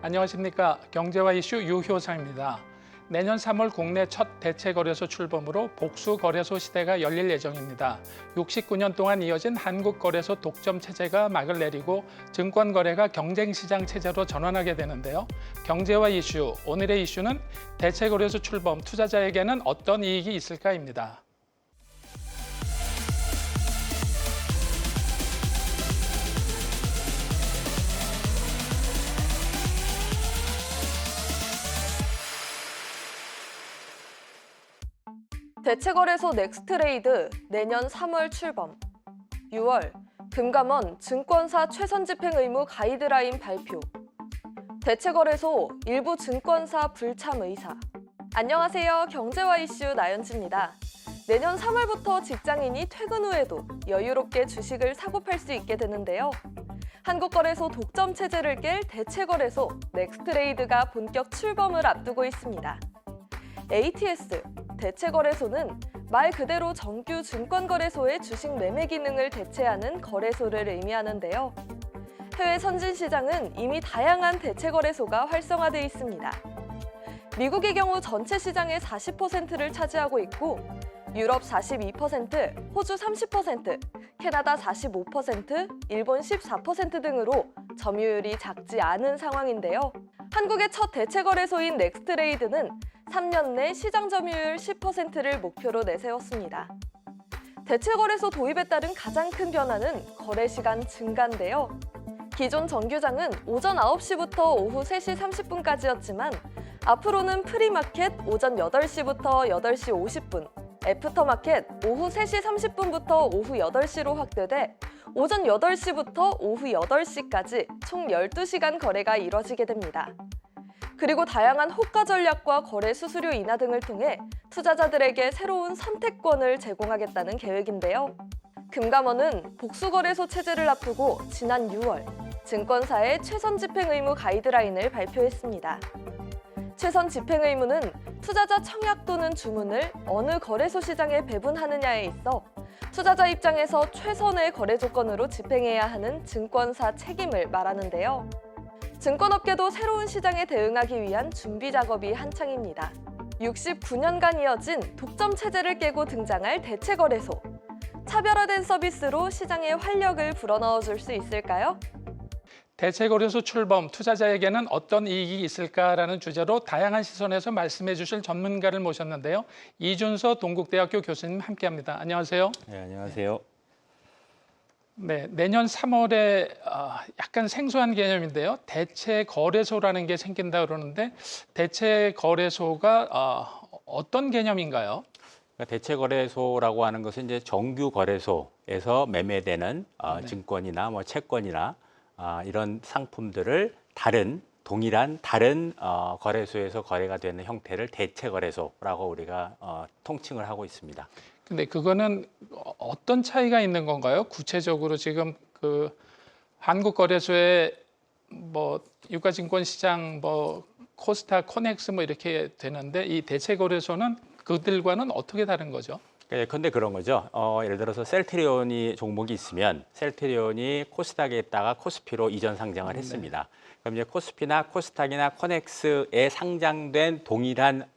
안녕하십니까. 경제와 이슈 유효상입니다. 내년 3월 국내 첫 대체거래소 출범으로 복수거래소 시대가 열릴 예정입니다. 69년 동안 이어진 한국거래소 독점 체제가 막을 내리고 증권거래가 경쟁시장 체제로 전환하게 되는데요. 경제와 이슈, 오늘의 이슈는 대체거래소 출범, 투자자에게는 어떤 이익이 있을까입니다. 대체거래소 넥스트레이드 내년 3월 출범. 6월 금감원 증권사 최선 집행 의무 가이드라인 발표. 대체거래소 일부 증권사 불참 의사. 안녕하세요. 경제와 이슈 나연지입니다. 내년 3월부터 직장인이 퇴근 후에도 여유롭게 주식을 사고 팔 수 있게 되는데요. 한국거래소 독점 체제를 깰 대체거래소 넥스트레이드가 본격 출범을 앞두고 있습니다. ATS, 대체거래소는 말 그대로 정규 증권거래소의 주식 매매 기능을 대체하는 거래소를 의미하는데요. 해외 선진시장은 이미 다양한 대체거래소가 활성화되어 있습니다. 미국의 경우 전체 시장의 40%를 차지하고 있고 유럽 42%, 호주 30%, 캐나다 45%, 일본 14% 등으로 점유율이 작지 않은 상황인데요. 한국의 첫 대체거래소인 넥스트레이드는 3년 내 시장 점유율 10%를 목표로 내세웠습니다. 대체거래소 도입에 따른 가장 큰 변화는 거래 시간 증가인데요. 기존 정규장은 오전 9시부터 오후 3시 30분까지였지만 앞으로는 프리마켓 오전 8시부터 8시 50분, 애프터마켓 오후 3시 30분부터 오후 8시로 확대돼 오전 8시부터 오후 8시까지 총 12시간 거래가 이뤄지게 됩니다. 그리고 다양한 호가 전략과 거래 수수료 인하 등을 통해 투자자들에게 새로운 선택권을 제공하겠다는 계획인데요. 금감원은 복수거래소 체제를 앞두고 지난 6월 증권사의 최선 집행 의무 가이드라인을 발표했습니다. 최선 집행 의무는 투자자 청약 또는 주문을 어느 거래소 시장에 배분하느냐에 있어 투자자 입장에서 최선의 거래 조건으로 집행해야 하는 증권사 책임을 말하는데요. 증권업계도 새로운 시장에 대응하기 위한 준비 작업이 한창입니다. 69년간 이어진 독점 체제를 깨고 등장할 대체거래소. 차별화된 서비스로 시장에 활력을 불어넣어 줄 수 있을까요? 대체거래소 출범, 투자자에게는 어떤 이익이 있을까라는 주제로 다양한 시선에서 말씀해 주실 전문가를 모셨는데요. 이준서 동국대학교 교수님 함께합니다. 안녕하세요. 네, 안녕하세요. 네, 내년 3월에 약간 생소한 개념인데요. 대체거래소라는 게 생긴다 그러는데 대체거래소가 어떤 개념인가요? 대체거래소라고 하는 것은 이제 정규 거래소에서 매매되는 증권이나 뭐 채권이나 이런 상품들을 동일한 다른 거래소에서 거래가 되는 형태를 대체거래소라고 우리가 통칭을 하고 있습니다. 근데 그거는 어떤 차이가 있는 건가요? 구체적으로 지금 그 한국거래소에 뭐 유가증권시장, 뭐 코스닥, 코넥스 뭐 이렇게 되는데 이 대체거래소는 그들과는 어떻게 다른 거죠? 근데 그런 거죠. 예를 들어서 셀트리온이 종목이 있으면 셀트리온이 코스닥에 있다가 코스피로 이전 상장을 했습니다. 그럼 이제 코스피나 코스닥이나 코넥스에 상장된 동일한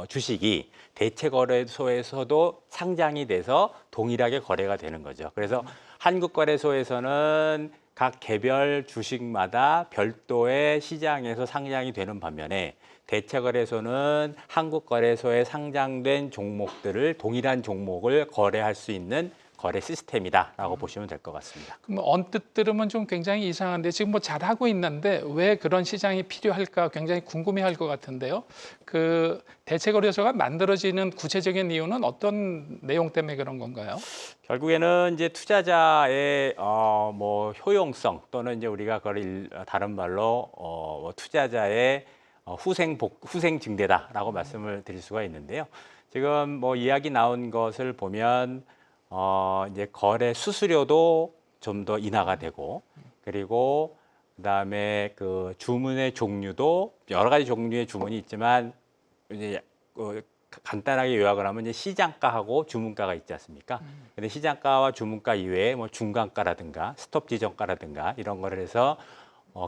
주식이 대체거래소에서도 상장이 돼서 동일하게 거래가 되는 거죠. 그래서 한국거래소에서는 각 개별 주식마다 별도의 시장에서 상장이 되는 반면에 대체거래소는 한국거래소에 상장된 종목들을 동일한 종목을 거래할 수 있는 거래 시스템이다라고 보시면 될 것 같습니다. 그럼 언뜻 들으면 좀 굉장히 이상한데 지금 뭐 잘하고 있는데 왜 그런 시장이 필요할까 굉장히 궁금해할 것 같은데요. 그 대체거래소가 만들어지는 구체적인 이유는 어떤 내용 때문에 그런 건가요? 결국에는 이제 투자자의 뭐 효용성 또는 이제 우리가 그걸 다른 말로 투자자의 후생 증대다라고 말씀을 드릴 수가 있는데요. 지금 뭐 이야기 나온 것을 보면 이제 거래 수수료도 좀 더 인하가 되고 그리고 그다음에 그 주문의 종류도 여러 가지 종류의 주문이 있지만 이제 간단하게 요약을 하면 이제 시장가하고 주문가가 있지 않습니까? 근데 시장가와 주문가 이외에 뭐 중간가라든가 스톱 지정가라든가 이런 거를 해서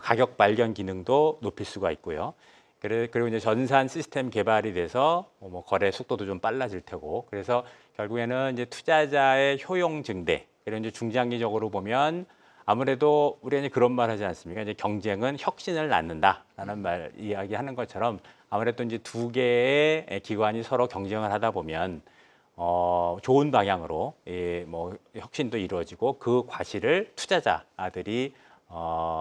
가격 발견 기능도 높일 수가 있고요. 그리고 이제 전산 시스템 개발이 돼서 뭐 거래 속도도 좀 빨라질 테고, 그래서 결국에는 이제 투자자의 효용 증대, 그리고 이제 중장기적으로 보면 아무래도 우리가 이제 그런 말 하지 않습니까? 이제 경쟁은 혁신을 낳는다라는 말 이야기하는 것처럼 아무래도 이제 두 개의 기관이 서로 경쟁을 하다 보면 좋은 방향으로 뭐 혁신도 이루어지고 그 과실을 투자자들이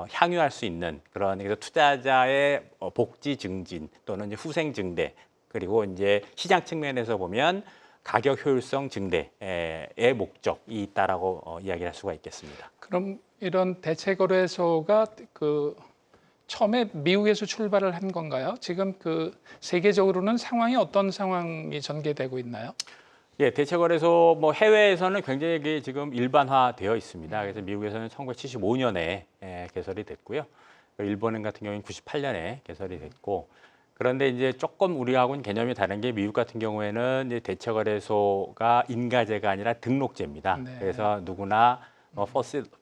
향유할 수 있는 그런, 그래서 투자자의 복지 증진 또는 이제 후생 증대, 그리고 이제 시장 측면에서 보면 가격 효율성 증대의 목적이 있다라고 이야기할 수가 있겠습니다. 그럼 이런 대체 거래소가 그 처음에 미국에서 출발을 한 건가요? 지금 그 세계적으로는 상황이 어떤 상황이 전개되고 있나요? 예, 대체거래소 뭐 해외에서는 굉장히 이게 지금 일반화되어 있습니다. 그래서 미국에서는 1975년에 개설이 됐고요. 일본은 같은 경우는 98년에 개설이 됐고, 그런데 이제 조금 우리하고는 개념이 다른 게 미국 같은 경우에는 이제 대체거래소가 인가제가 아니라 등록제입니다. 네. 그래서 누구나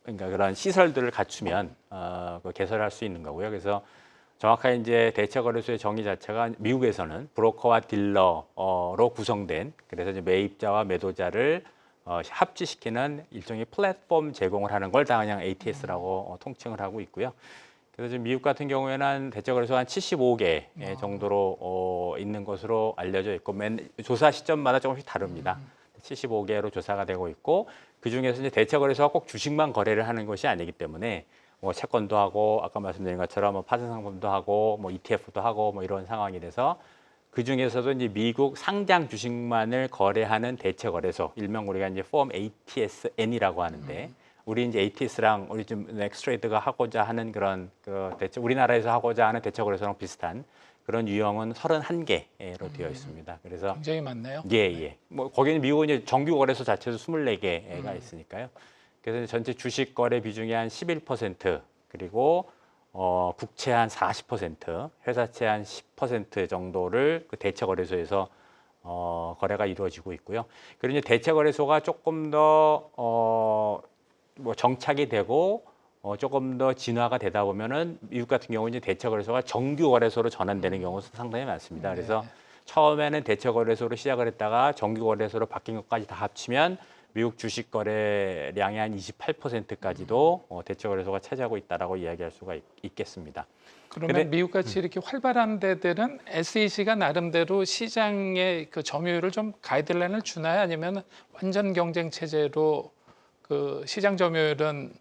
그러니까 그런 시설들을 갖추면 개설할 수 있는 거고요. 그래서 정확하게 이제 대체거래소의 정의 자체가 미국에서는 브로커와 딜러로 구성된, 그래서 이제 매입자와 매도자를 합치시키는 일종의 플랫폼 제공을 하는 걸 다 그냥 ATS라고 통칭을 하고 있고요. 그래서 지금 미국 같은 경우에는 한 대체거래소 한 75개 정도로 있는 것으로 알려져 있고, 조사 시점마다 조금씩 다릅니다. 75개로 조사가 되고 있고, 그 중에서 이제 대체거래소가 꼭 주식만 거래를 하는 것이 아니기 때문에 뭐 채권도 하고 아까 말씀드린 것처럼 뭐 파생상품도 하고 뭐 ETF도 하고 뭐 이런 상황이 돼서, 그 중에서도 이제 미국 상장 주식만을 거래하는 대체거래소, 일명 우리가 이제 폼 ATSN이라고 하는데, 우리 이제 ATS랑 우리 지금 넥스트레이드가 하고자 하는 그런 우리나라에서 하고자 하는 대체거래소랑 비슷한 그런 유형은 31개로 되어 있습니다. 그래서 굉장히 많네요. 예. 뭐 거기는 미국은 이제 정규 거래소 자체도 24개가 있으니까요. 그래서 전체 주식 거래 비중이 한 11%, 그리고 국채 한 40%, 회사채 한 10% 정도를 그 대체 거래소에서 거래가 이루어지고 있고요. 그리고 이제 대체 거래소가 조금 더 뭐 정착이 되고 조금 더 진화가 되다 보면은 미국 같은 경우는 이제 대체 거래소가 정규 거래소로 전환되는 경우가 상당히 많습니다. 그래서 처음에는 대체 거래소로 시작을 했다가 정규 거래소로 바뀐 것까지 다 합치면 미국 주식 거래량의 한 28%까지도 대체 거래소가 차지하고 있다라고 이야기할 수가 있겠습니다. 그러면 미국같이 이렇게 활발한 데들은 SEC가 나름대로 시장의 그 점유율을 좀 가이드라인을 주나요? 아니면 완전 경쟁 체제로 그 시장 점유율은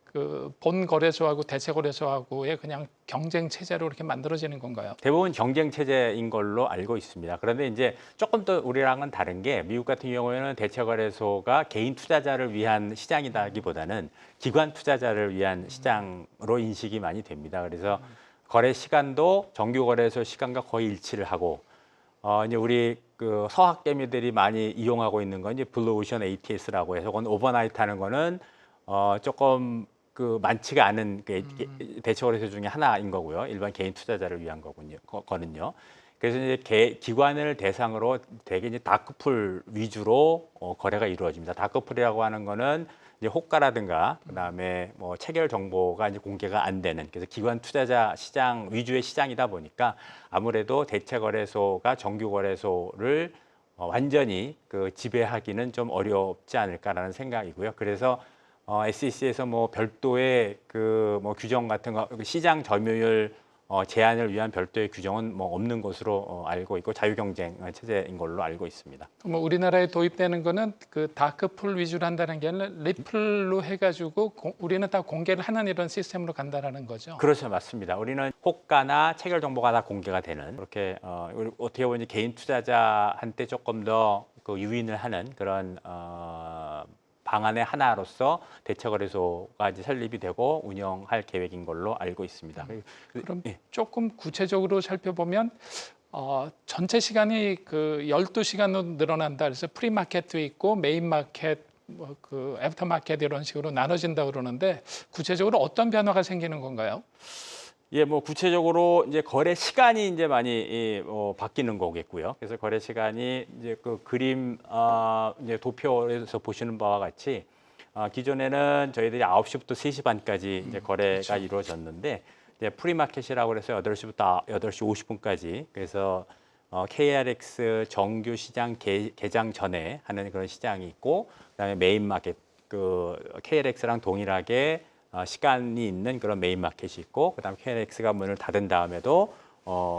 그 본 거래소하고 대체 거래소하고의 그냥 경쟁 체제로 이렇게 만들어지는 건가요? 대부분 경쟁 체제인 걸로 알고 있습니다. 그런데 이제 조금 더 우리랑은 다른 게, 미국 같은 경우에는 대체 거래소가 개인 투자자를 위한 시장이다기보다는 기관 투자자를 위한 시장으로 인식이 많이 됩니다. 그래서 거래 시간도 정규 거래소 시간과 거의 일치를 하고, 이제 우리 그 서학 개미들이 많이 이용하고 있는 건 이제 블루오션 ATS라고 해서, 그건 오버나이트 하는 거는 조금 그 많지가 않은 그 대체 거래소 중에 하나인 거고요. 일반 개인 투자자를 위한 거는요. 그래서 이제 기관을 대상으로 대개 이제 다크풀 위주로 거래가 이루어집니다. 다크풀이라고 하는 거는 이제 호가라든가 그다음에 뭐 체결 정보가 이제 공개가 안 되는, 그래서 기관 투자자 시장 위주의 시장이다 보니까 아무래도 대체 거래소가 정규 거래소를 완전히 그 지배하기는 좀 어렵지 않을까라는 생각이고요. 그래서 SEC에서 뭐 별도의 그 뭐 규정 같은 거, 시장 점유율 제한을 위한 별도의 규정은 뭐 없는 것으로 알고 있고, 자유경쟁 체제인 걸로 알고 있습니다. 뭐 우리나라에 도입되는 거는 그 다크풀 위주로 한다는 게 아니라 리플로 해가지고 우리는 다 공개를 하는 이런 시스템으로 간다라는 거죠. 그렇죠, 맞습니다. 우리는 호가나 체결 정보가 다 공개가 되는, 그렇게 어떻게 보면 개인 투자자한테 조금 더 그 유인을 하는 그런 방안의 하나로서 대체거래소가 이제 설립이 되고 운영할 계획인 걸로 알고 있습니다. 그럼 조금 구체적으로 살펴보면 전체 시간이 그 12시간으로 늘어난다. 그래서 프리마켓도 있고 메인 마켓, 뭐 그 애프터 마켓 이런 식으로 나눠진다 그러는데 구체적으로 어떤 변화가 생기는 건가요? 예, 뭐 구체적으로 이제 거래 시간이 이제 많이 바뀌는 거겠고요. 그래서 거래 시간이 이제 그 그림 이제 도표에서 보시는 바와 같이 기존에는 저희들이 9시부터 3시 반까지 이제 거래가 이루어졌는데 이제 프리마켓이라고 해서 8시부터 8시 50분까지 그래서 KRX 정규 시장 개장 전에 하는 그런 시장이 있고 그다음에 메인 마켓 그 KRX랑 동일하게 시간이 있는 그런 메인 마켓이 있고 그다음 KRX가 문을 닫은 다음에도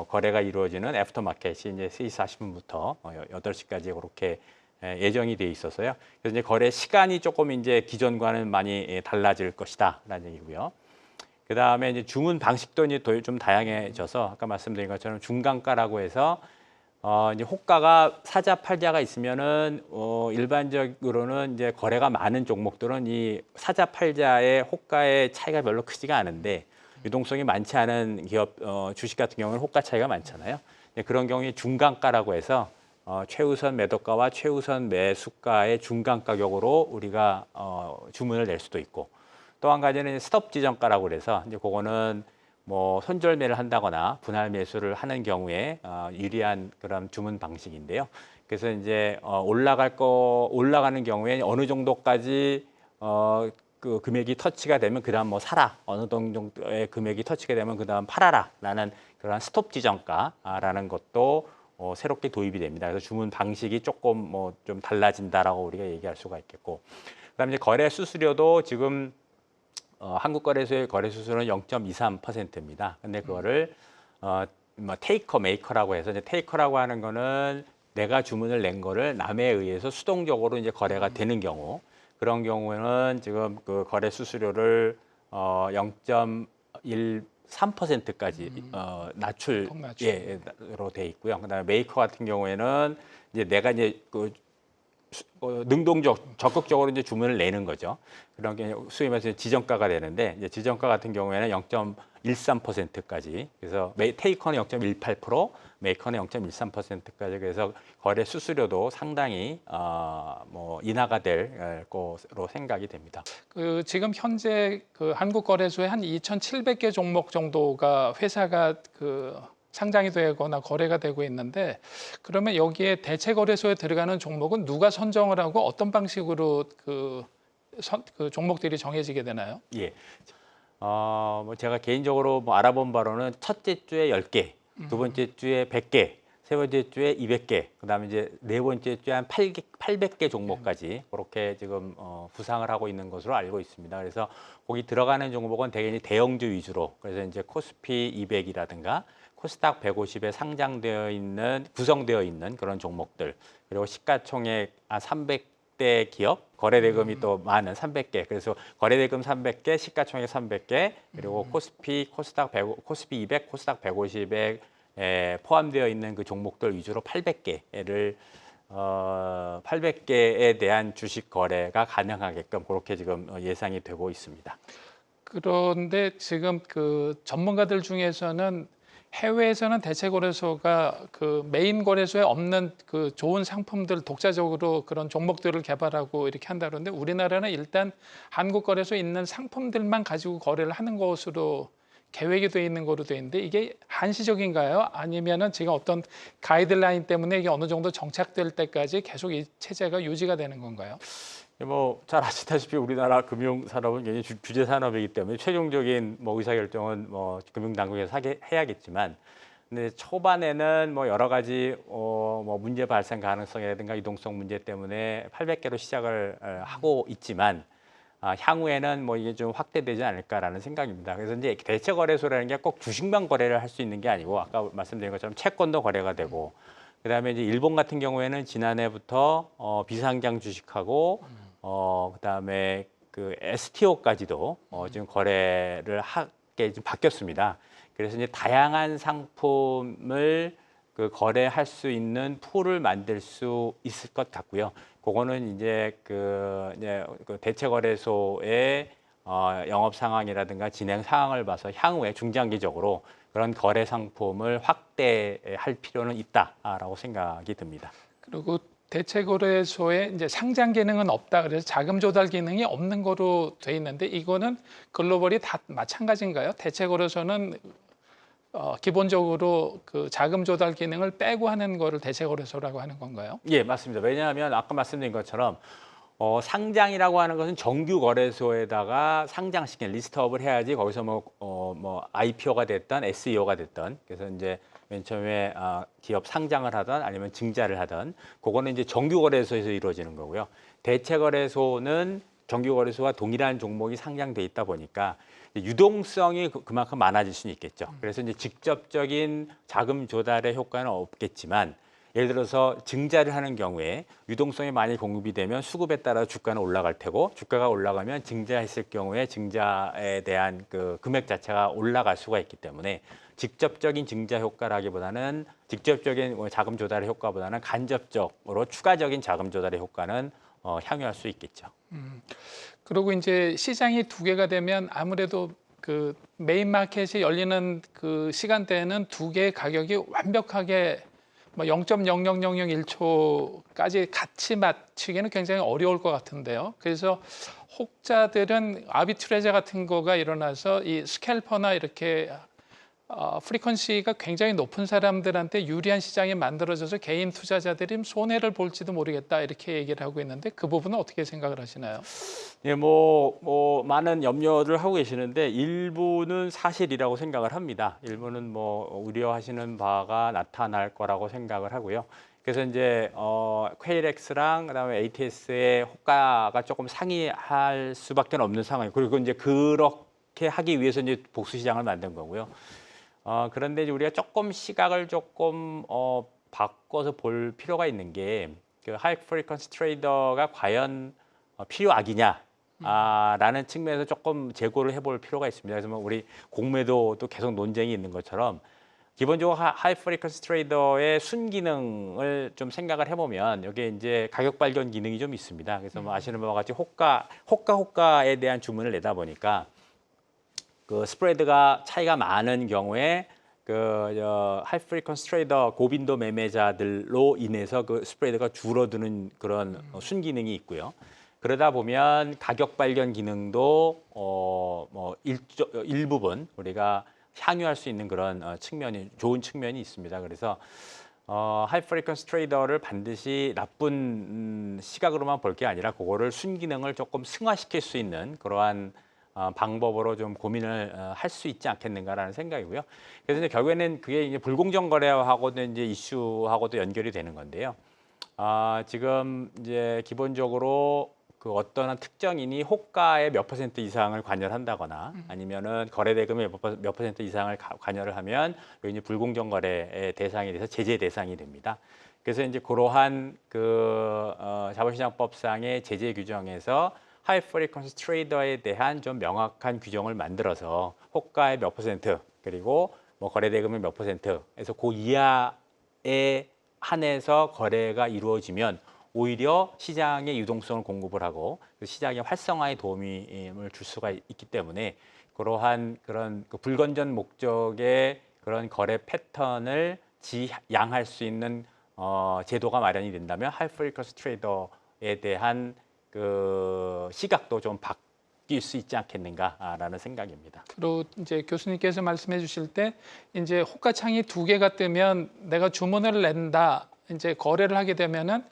거래가 이루어지는 애프터 마켓이 이제 3시 40분부터 8시까지 그렇게 예정이 돼 있어서요. 그래서 이제 거래 시간이 조금 이제 기존과는 많이 달라질 것이다라는 얘기고요. 그 다음에 이제 주문 방식도 이제 좀 다양해져서 아까 말씀드린 것처럼 중간가라고 해서 이제 호가가 사자 팔자가 있으면은 일반적으로는 이제 거래가 많은 종목들은 이 사자 팔자의 호가의 차이가 별로 크지가 않은데 유동성이 많지 않은 기업 주식 같은 경우는 호가 차이가 많잖아요. 그런 경우에 중간가라고 해서 최우선 매도가와 최우선 매수가의 중간 가격으로 우리가 주문을 낼 수도 있고 또 한 가지는 스톱 지정가라고 그래서 이제 그거는 뭐 손절매를 한다거나 분할 매수를 하는 경우에 유리한 그런 주문 방식인데요. 그래서 이제 올라가는 경우에 어느 정도까지 그 금액이 터치가 되면 그다음 뭐 사라 어느 정도의 금액이 터치가 되면 그다음 팔아라라는 그런 스톱 지정가라는 것도 새롭게 도입이 됩니다. 그래서 주문 방식이 조금 뭐 좀 달라진다라고 우리가 얘기할 수가 있겠고, 그다음에 이제 거래 수수료도 지금 한국거래소의 거래 수수료는 0.23%입니다. 근데 그거를 뭐 테이커 메이커라고 해서 이제 테이커라고 하는 거는 내가 주문을 낸 거를 남에 의해서 수동적으로 이제 거래가 되는 경우 그런 경우에는 지금 그 거래 수수료를 0.13%까지 낮출 예로 돼 있고요. 그다음에 메이커 같은 경우에는 이제 내가 이제 그 적극적으로 이제 주문을 내는 거죠. 그런 게 소위 말해서 지정가가 되는데 이제 지정가 같은 경우에는 0.13%까지 그래서 테이커는 0.18%, 메이커는 0.13%까지 그래서 거래 수수료도 상당히 뭐 인하가 될 것으로 생각이 됩니다. 그 지금 현재 그 한국거래소에 한 2,700개 종목 정도가 회사가 그 상장이 되거나 거래가 되고 있는데 그러면 여기에 대체거래소에 들어가는 종목은 누가 선정을 하고 어떤 방식으로 그 종목들이 정해지게 되나요? 예. 뭐 제가 개인적으로 뭐 알아본 바로는 첫째 주에 10개, 두 번째 주에 100개, 세 번째 주에 200개, 그다음에 이제 네 번째 주에 한 800개 종목까지 그렇게 지금 구상을 하고 있는 것으로 알고 있습니다. 그래서 거기 들어가는 종목은 대개 대형주 위주로 그래서 이제 코스피 200이라든가 코스닥 150에 상장되어 있는 구성되어 있는 그런 종목들 그리고 시가총액 300대 기업 거래대금이 또 많은 300개 그래서 거래대금 300개 시가총액 300개 그리고 코스피 200 코스닥 150에 포함되어 있는 그 종목들 위주로 800개를 800개에 대한 주식 거래가 가능하게끔 그렇게 지금 예상이 되고 있습니다. 그런데 지금 그 전문가들 중에서는 해외에서는 대체거래소가 그 메인 거래소에 없는 그 좋은 상품들 독자적으로 그런 종목들을 개발하고 이렇게 한다 그러는데 우리나라는 일단 한국거래소에 있는 상품들만 가지고 거래를 하는 것으로 계획이 돼 있는 거로 돼 있는데 이게 한시적인가요? 아니면은 지금 어떤 가이드라인 때문에 이게 어느 정도 정착될 때까지 계속 이 체제가 유지가 되는 건가요? 뭐 잘 아시다시피 우리나라 금융 산업은 굉장히 규제 산업이기 때문에 최종적인 뭐 의사 결정은 뭐 금융 당국에서 해야겠지만, 근데 초반에는 뭐 여러 가지 뭐 문제 발생 가능성이라든가 유동성 문제 때문에 800개로 시작을 하고 있지만 향후에는 뭐 이게 좀 확대되지 않을까라는 생각입니다. 그래서 이제 대체 거래소라는 게 꼭 주식만 거래를 할 수 있는 게 아니고 아까 말씀드린 것처럼 채권도 거래가 되고. 그다음에 이제 일본 같은 경우에는 지난해부터 비상장 주식하고 그다음에 그 STO까지도 지금 거래를 하게 좀 바뀌었습니다. 그래서 이제 다양한 상품을 그 거래할 수 있는 풀을 만들 수 있을 것 같고요. 그거는 이제 그 대체 거래소의 영업 상황이라든가 진행 상황을 봐서 향후에 중장기적으로 그런 거래 상품을 확대할 필요는 있다라고 생각이 듭니다. 그리고 대체거래소에 이제 상장 기능은 없다 그래서 자금 조달 기능이 없는 거로 돼 있는데 이거는 글로벌이 다 마찬가지인가요? 대체거래소는 기본적으로 그 자금 조달 기능을 빼고 하는 거를 대체거래소라고 하는 건가요? 예, 맞습니다. 왜냐하면 아까 말씀드린 것처럼 상장이라고 하는 것은 정규 거래소에다가 상장시키는 리스트업을 해야지 거기서 뭐 IPO가 됐던 SEO가 됐던 그래서 이제 맨 처음에 기업 상장을 하던 아니면 증자를 하던 그거는 이제 정규 거래소에서 이루어지는 거고요. 대체 거래소는 정규 거래소와 동일한 종목이 상장돼 있다 보니까 유동성이 그만큼 많아질 수는 있겠죠. 그래서 이제 직접적인 자금 조달의 효과는 없겠지만 예를 들어서 증자를 하는 경우에 유동성이 많이 공급이 되면 수급에 따라 주가는 올라갈 테고 주가가 올라가면 증자했을 경우에 증자에 대한 그 금액 자체가 올라갈 수가 있기 때문에 직접적인 증자 효과라기보다는 직접적인 자금 조달의 효과보다는 간접적으로 추가적인 자금 조달의 효과는 향유할 수 있겠죠. 그리고 이제 시장이 두 개가 되면 아무래도 그 메인 마켓이 열리는 그 시간대에는 두 개의 가격이 완벽하게 뭐 0.00001초까지 같이 맞추기는 굉장히 어려울 것 같은데요. 그래서 혹자들은 아비트레저 같은 거가 일어나서 이 스캘퍼나 이렇게 프리퀀시가 굉장히 높은 사람들한테 유리한 시장이 만들어져서 개인 투자자들이 손해를 볼지도 모르겠다 이렇게 얘기를 하고 있는데 그 부분은 어떻게 생각을 하시나요? 예, 많은 염려를 하고 계시는데 일부는 사실이라고 생각을 합니다. 일부는 우려하시는 바가 나타날 거라고 생각을 하고요. 그래서 이제 KLX랑 그다음에 ATS의 호가가 조금 상이할 수밖에 없는 상황이고 그리고 이제 그렇게 하기 위해서 이제 복수 시장을 만든 거고요. 그런데 이제 우리가 조금 시각을 조금 바꿔서 볼 필요가 있는 게 그 하이 프리퀀시 트레이더가 과연 필요악이냐? 라는 측면에서 조금 재고를 해볼 필요가 있습니다. 그래서 우리 공매도도 계속 논쟁이 있는 것처럼 기본적으로 하이 프리퀀시 트레이더의 순기능을 좀 생각을 해보면 여기에 이제 가격 발견 기능이 좀 있습니다. 그래서 아시는 바와 같이 호가에 대한 주문을 내다 보니까 그 스프레드가 차이가 많은 경우에 하이 프리퀀시 트레이더 고빈도 매매자들로 인해서 그 스프레드가 줄어드는 그런 순기능이 있고요. 그러다 보면 가격 발견 기능도 일부분 우리가 향유할 수 있는 그런 좋은 측면이 있습니다. 그래서 하이 프리퀀시 트레이더를 반드시 나쁜 시각으로만 볼 게 아니라 그거를 순기능을 조금 승화시킬 수 있는 그러한 방법으로 좀 고민을 할 수 있지 않겠는가라는 생각이고요. 그래서 이제 결국에는 그게 이제 불공정 거래하고도 이제 이슈하고도 연결이 되는 건데요. 지금 이제 기본적으로 그 어떤 특정인이 호가의 몇 퍼센트 이상을 관여한다거나 아니면은 거래 대금의 몇 퍼센트 이상을 관여를 하면 이제 불공정 거래의 대상이 돼서 제재 대상이 됩니다. 그래서 이제 그러한 그 자본시장법상의 제재 규정에서 하이 프리퀀시 트레이더에 대한 좀 명확한 규정을 만들어서 호가의 몇 퍼센트 그리고 거래 대금의 몇 퍼센트에서 그 이하에 한해서 거래가 이루어지면 오히려 시장의 유동성을 공급을 하고 시장의 활성화에 도움을 줄 수가 있기 때문에 그러한 그런 불건전 목적의 그런 거래 패턴을 지양할 수 있는 제도가 마련이 된다면 하이 프리퀀시 트레이더에 대한 그 시각도 좀 바뀔 수 있지 않겠는가라는 생각입니다. 그리고 이제 교수님께서 말씀해 주실 때 이제 호가창이 두 개가 뜨면 내가 주문을 낸다. 이제 거래를 하게 되면은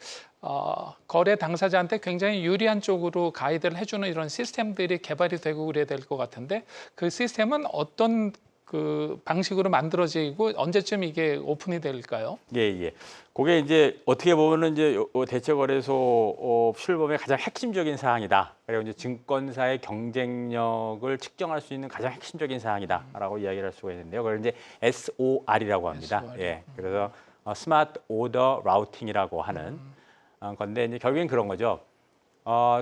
거래 당사자한테 굉장히 유리한 쪽으로 가이드를 해주는 이런 시스템들이 개발이 되고 그래야 될 것 같은데 그 시스템은 어떤 그 방식으로 만들어지고 언제쯤 이게 오픈이 될까요? 예. 그게 이제 어떻게 보면은 이제 대체거래소 출범의 가장 핵심적인 사항이다. 그리고 이제 증권사의 경쟁력을 측정할 수 있는 가장 핵심적인 사항이다라고 이야기를 할 수가 있는데요. 그걸 이제 SOR이라고 합니다. SOR. 예. 그래서 스마트 오더 라우팅이라고 하는 건데 이제 결국엔 그런 거죠.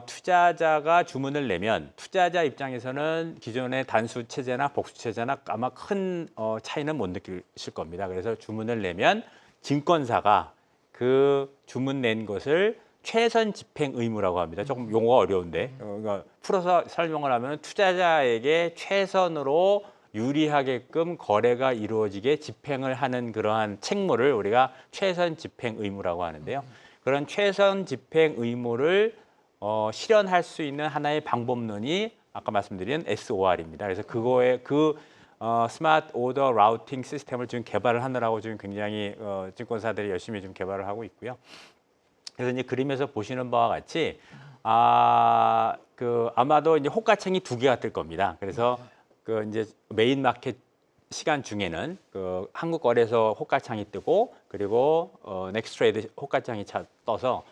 투자자가 주문을 내면 투자자 입장에서는 기존의 단수 체제나 복수 체제나 아마 큰 차이는 못 느끼실 겁니다. 그래서 주문을 내면 증권사가 그 주문 낸 것을 최선 집행 의무라고 합니다. 조금 용어가 어려운데 그러니까 풀어서 설명을 하면 투자자에게 최선으로 유리하게끔 거래가 이루어지게 집행을 하는 그러한 책무를 우리가 최선 집행 의무라고 하는데요. 그런 최선 집행 의무를 실현할 수 있는 하나의 방법론이 아까 말씀드린 SOR입니다. 그래서 그거에 스마트 오더 라우팅 시스템을 지금 개발을 하느라고 지금 굉장히 증권사들이 열심히 좀 개발을 하고 있고요. 그래서 이제 그림에서 보시는 바와 같이 아마도 이제 호가창이 두 개가 뜰 겁니다. 그래서 그 이제 메인 마켓 시간 중에는 그 한국 거래소 호가창이 뜨고 그리고 넥스트 트레이드 호가창이 떠서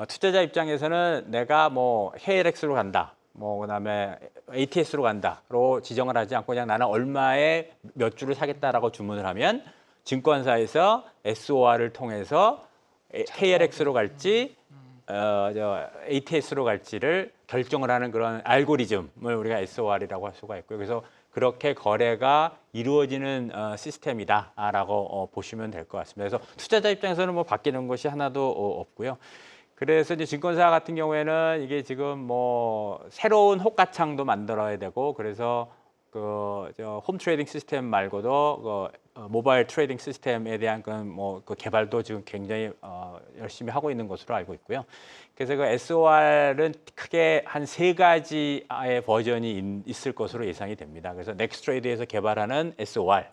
투자자 입장에서는 내가 뭐 KLX로 간다, 뭐 그다음에 ATS로 간다로 지정을 하지 않고 그냥 나는 얼마에 몇 주를 사겠다라고 주문을 하면 증권사에서 SOR을 통해서 KLX로 갈지 ATS로 갈지를 결정을 하는 그런 알고리즘을 우리가 SOR이라고 할 수가 있고요. 그래서 그렇게 거래가 이루어지는 시스템이다라고 보시면 될 것 같습니다. 그래서 투자자 입장에서는 뭐 바뀌는 것이 하나도 없고요. 그래서 이제 증권사 같은 경우에는 이게 지금 뭐 새로운 호가창도 만들어야 되고 그래서 홈 트레이딩 시스템 말고도 모바일 트레이딩 시스템에 대한 그 개발도 지금 굉장히 열심히 하고 있는 것으로 알고 있고요. 그래서 그 SOR은 크게 한 3가지의 버전이 있을 것으로 예상이 됩니다. 그래서 넥스트레이드에서 개발하는 SOR,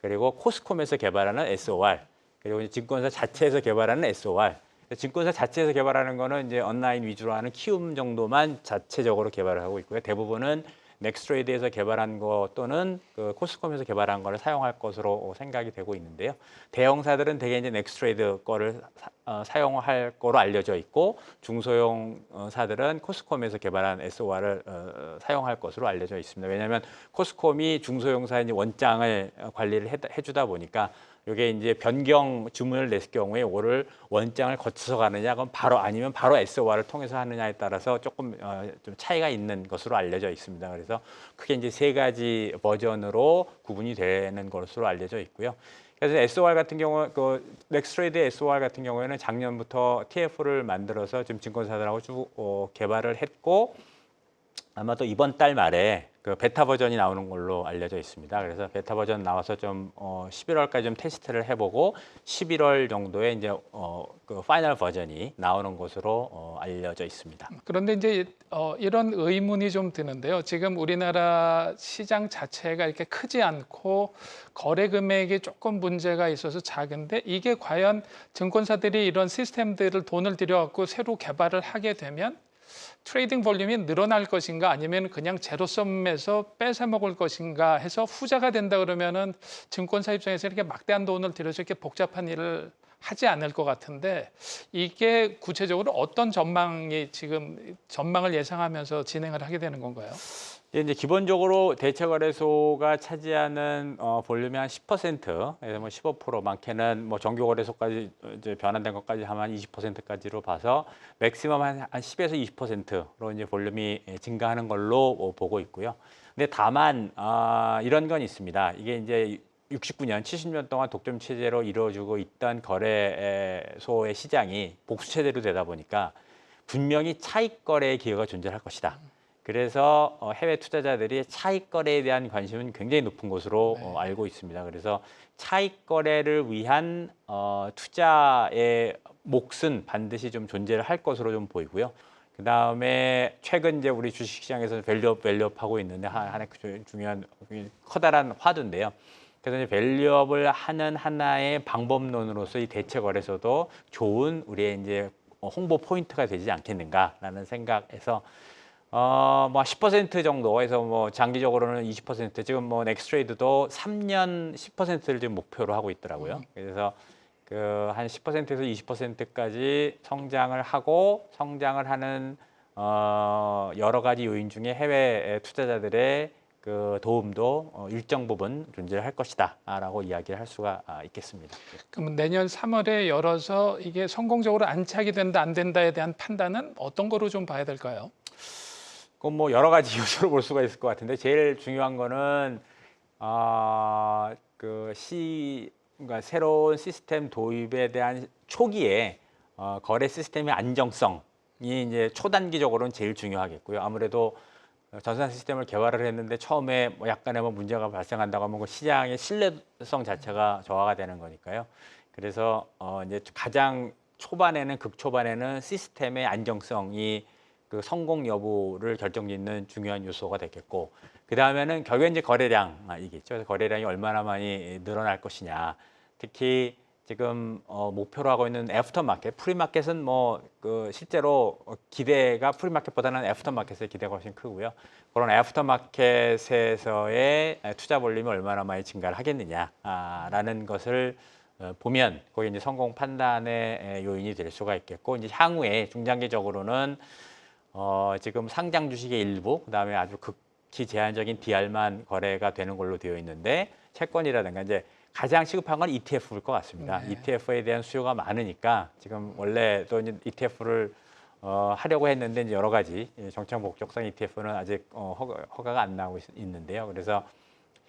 그리고 코스콤에서 개발하는 SOR, 그리고 이제 증권사 자체에서 개발하는 SOR. 증권사 자체에서 개발하는 거는 이제 온라인 위주로 하는 키움 정도만 자체적으로 개발을 하고 있고요. 대부분은 넥스트레이드에서 개발한 거 또는 그 코스콤에서 개발한 거를 사용할 것으로 생각이 되고 있는데요. 대형사들은 대개 이제 넥스트레이드 거를 사용할 거로 알려져 있고 중소형사들은 코스콤에서 개발한 SOR을 사용할 것으로 알려져 있습니다. 왜냐하면 코스콤이 중소형사의 원장을 관리를 해주다 보니까 이게 이제 변경 주문을 냈을 경우에 이거를 원장을 거쳐서 가느냐, 그럼 바로 아니면 바로 SOR을 통해서 하느냐에 따라서 조금 좀 차이가 있는 것으로 알려져 있습니다. 그래서 크게 이제 3가지 버전으로 구분이 되는 것으로 알려져 있고요. 그래서 SOR 같은 경우, 넥스트레이드 SOR 같은 경우에는 작년부터 TF를 만들어서 지금 증권사들하고 쭉 개발을 했고 아마도 이번 달 말에 그 베타 버전이 나오는 걸로 알려져 있습니다. 그래서 베타 버전 나와서 좀 11월까지 좀 테스트를 해보고 11월 정도에 이제 그 파이널 버전이 나오는 것으로 알려져 있습니다. 그런데 이제 이런 의문이 좀 드는데요. 지금 우리나라 시장 자체가 이렇게 크지 않고 거래 금액이 조금 문제가 있어서 작은데 이게 과연 증권사들이 이런 시스템들을 돈을 들여갖고 새로 개발을 하게 되면 트레이딩 볼륨이 늘어날 것인가 아니면 그냥 제로섬에서 뺏어 먹을 것인가 해서 후자가 된다 그러면은 증권사 입장에서 이렇게 막대한 돈을 들여서 이렇게 복잡한 일을 하지 않을 것 같은데 이게 구체적으로 어떤 전망을 예상하면서 진행을 하게 되는 건가요? 이제 기본적으로 대체거래소가 차지하는 볼륨이 한 10%, 뭐 15% 많게는 뭐 정규거래소까지 이제 변환된 것까지 하면 한 20%까지로 봐서 맥시멈 한 10에서 20%로 이제 볼륨이 증가하는 걸로 보고 있고요. 근데 다만 이런 건 있습니다. 이게 이제 69년, 70년 동안 독점 체제로 이루어지고 있던 거래소의 시장이 복수 체제로 되다 보니까 분명히 차익 거래의 기회가 존재할 것이다. 그래서 해외 투자자들이 차익 거래에 대한 관심은 굉장히 높은 것으로 알고 있습니다. 그래서 차익 거래를 위한 투자의 몫은 반드시 좀 존재를 할 것으로 좀 보이고요. 그 다음에 최근 이제 우리 주식시장에서 밸류업 하고 있는데 하나의 중요한 커다란 화두인데요. 그래서 이제 밸류업을 하는 하나의 방법론으로서 이 대체 거래소도 좋은 우리의 이제 홍보 포인트가 되지 않겠는가라는 생각에서 뭐 10% 정도에서 뭐 장기적으로는 20% 지금 뭐 넥스트레이드도 3년 10%를 지금 목표로 하고 있더라고요. 그래서 그 한 10%에서 20%까지 성장을 하는 여러 가지 요인 중에 해외 투자자들의 그 도움도 일정 부분 존재할 것이다라고 이야기를 할 수가 있겠습니다. 그럼 내년 3월에 열어서 이게 성공적으로 안착이 된다 안 된다에 대한 판단은 어떤 거로 좀 봐야 될까요? 그건 뭐 여러 가지 요소로 볼 수가 있을 것 같은데 제일 중요한 거는 그러니까 새로운 시스템 도입에 대한 초기에 거래 시스템의 안정성이 이제 초단기적으로는 제일 중요하겠고요. 아무래도 전산 시스템을 개발을 했는데 처음에 뭐 약간의 뭐 문제가 발생한다고 하면 그 시장의 신뢰성 자체가 저하가 되는 거니까요. 그래서 이제 가장 극초반에는 시스템의 안정성이 그 성공 여부를 결정짓는 중요한 요소가 되겠고, 그 다음에는 결국엔 이제 거래량이겠죠. 거래량이 얼마나 많이 늘어날 것이냐. 특히 지금 목표로 하고 있는 애프터마켓, 프리마켓은 뭐 그 실제로 기대가 프리마켓보다는 애프터마켓의 기대가 훨씬 크고요. 그런 애프터마켓에서의 투자 볼륨이 얼마나 많이 증가를 하겠느냐라는 것을 보면 거기 이제 성공 판단의 요인이 될 수가 있겠고, 이제 향후에 중장기적으로는 지금 상장 주식의 일부, 그다음에 아주 극히 제한적인 DR만 거래가 되는 걸로 되어 있는데, 채권이라든가 이제 가장 시급한 건 ETF일 것 같습니다. 네. ETF에 대한 수요가 많으니까 지금 원래도 이제 ETF를 하려고 했는데 이제 여러 가지 정책 목적성 ETF는 아직 허가가 안 나오고 있는데요. 그래서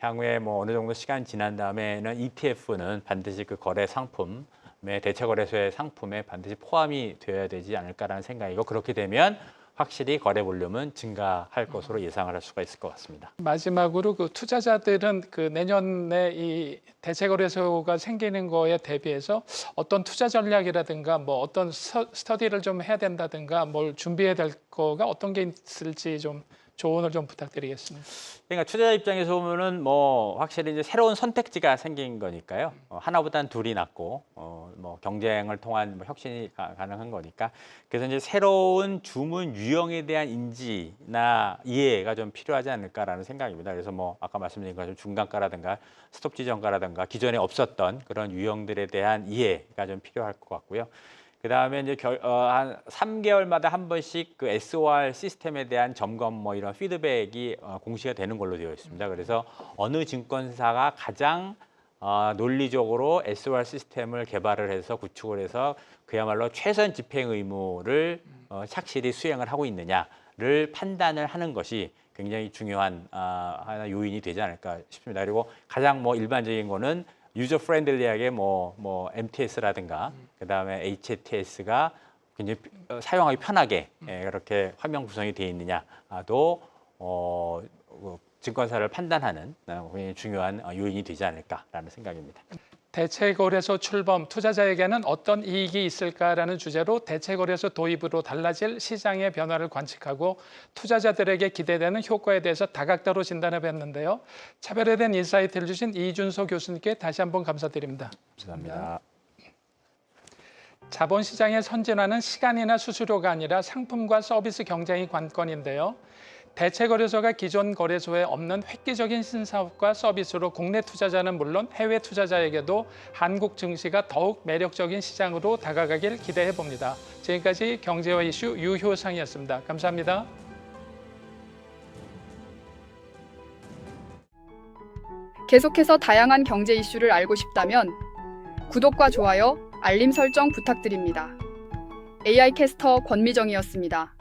향후에 뭐 어느 정도 시간 지난 다음에는 ETF는 반드시 그 거래 상품의 대체거래소의 상품에 반드시 포함이 되어야 되지 않을까라는 생각이고, 그렇게 되면 확실히 거래 볼륨은 증가할 것으로 예상을 할 수가 있을 것 같습니다. 마지막으로 그 투자자들은 그 내년에 이 대체거래소가 생기는 거에 대비해서 어떤 투자 전략이라든가 뭐 어떤 스터디를 좀 해야 된다든가 뭘 준비해야 될 거가 어떤 게 있을지 좀 조언을 좀 부탁드리겠습니다. 그러니까 투자자 입장에서 보면은 뭐 확실히 이제 새로운 선택지가 생긴 거니까요. 하나보다는 둘이 낫고 뭐 경쟁을 통한 뭐 혁신이 가능한 거니까, 그래서 이제 새로운 주문 유형에 대한 인지나 이해가 좀 필요하지 않을까라는 생각입니다. 그래서 뭐 아까 말씀드린 것처럼 중간가라든가 스톱 지정가라든가 기존에 없었던 그런 유형들에 대한 이해가 좀 필요할 것 같고요. 그 다음에 이제 한 3개월마다 한 번씩 그 SOR 시스템에 대한 점검 뭐 이런 피드백이 공시가 되는 걸로 되어 있습니다. 그래서 어느 증권사가 가장 논리적으로 SOR 시스템을 개발을 해서 구축을 해서 그야말로 최선 집행 의무를 착실히 수행을 하고 있느냐를 판단을 하는 것이 굉장히 중요한 하나 요인이 되지 않을까 싶습니다. 그리고 가장 뭐 일반적인 거는 유저 프렌들리하게 뭐 MTS라든가 그다음에 HTS가 굉장히 사용하기 편하게 그렇게 화면 구성이 되어 있느냐도 증권사를 판단하는 굉장히 중요한 요인이 되지 않을까라는 생각입니다. 대체거래소 출범, 투자자에게는 어떤 이익이 있을까라는 주제로 대체거래소 도입으로 달라질 시장의 변화를 관측하고 투자자들에게 기대되는 효과에 대해서 다각도로 진단해 봤는데요. 차별화된 인사이트를 주신 이준소 교수님께 다시 한번 감사드립니다. 감사합니다. 자본시장의 선진화는 시간이나 수수료가 아니라 상품과 서비스 경쟁이 관건인데요. 대체거래소가 기존 거래소에 없는 획기적인 신사업과 서비스로 국내 투자자는 물론 해외 투자자에게도 한국 증시가 더욱 매력적인 시장으로 다가가길 기대해 봅니다. 지금까지 경제와 이슈 유효상이었습니다. 감사합니다. 계속해서 다양한 경제 이슈를 알고 싶다면 구독과 좋아요, 알림 설정 부탁드립니다. AI 캐스터 권미정이었습니다.